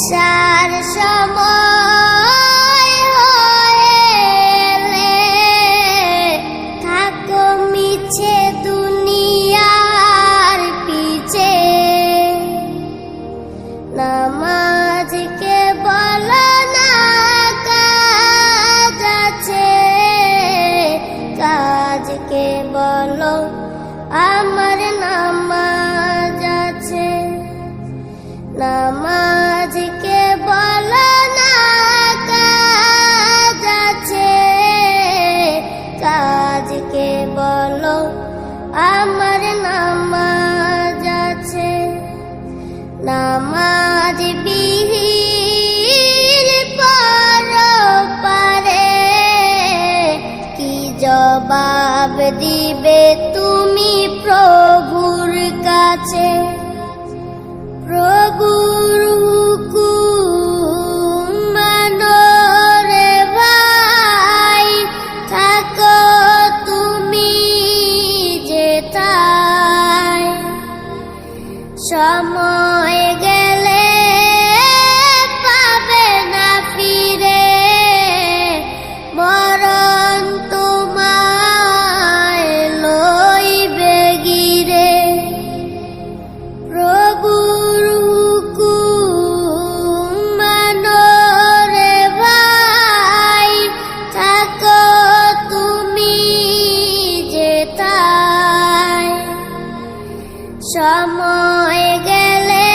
নেশার সময় হয়েলে থাকো মিছে দুনিয়ার পিছে। নামাজকে বলো না কাজ আছে, কাজকে বলো আমার নামাজ আছে। নামাজকে বলো না কাজ আছে, কাজকে বলো আমার নামাজ আছে। নামাজ বিহীন পরপারে কি জবাব দিবে তুমি প্রভুর কাছে? প্রভুর হুকুম মানো রে ভাই, থাকো তুমি যেথায়। সময় গেলে পাবে না ফিরে, মরণ তোমায় লইবে গিরে। প্রভুর হুকুম মানো রে ভাই, থাকো তুমি যেথায়। সময় গেলে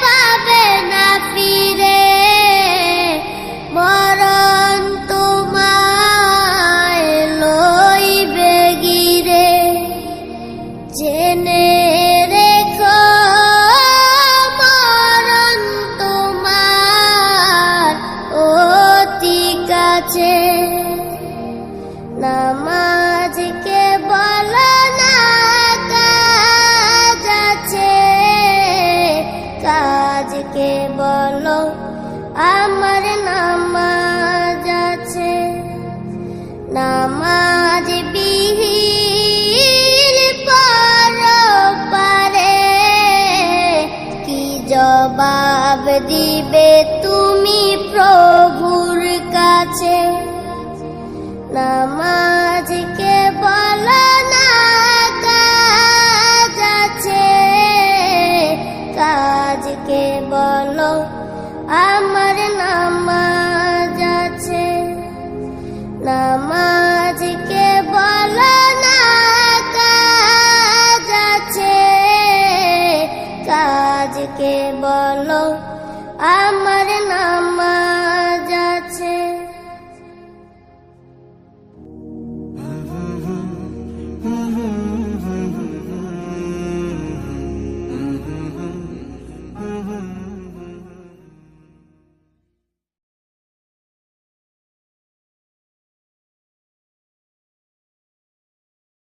পাবে না ফিরে, মরণ তোমায় লইবে গিরে। জেনে রেখো মরণ তোমার অতি কাছে। নামাজকে বলো না কাজ আছে, কাজকে বলো আমার নামাজ আছে। নামাজ বিহীন পরপারে কি জবাব দিবে তুমি প্রভুর কাছে? নামাজকে বলো না কাজ আছে, কাজকে বলো আমার নামাজ আছে। নামাজকে বলো না কাজ আছে, কাজকে বলো আমার নামাজ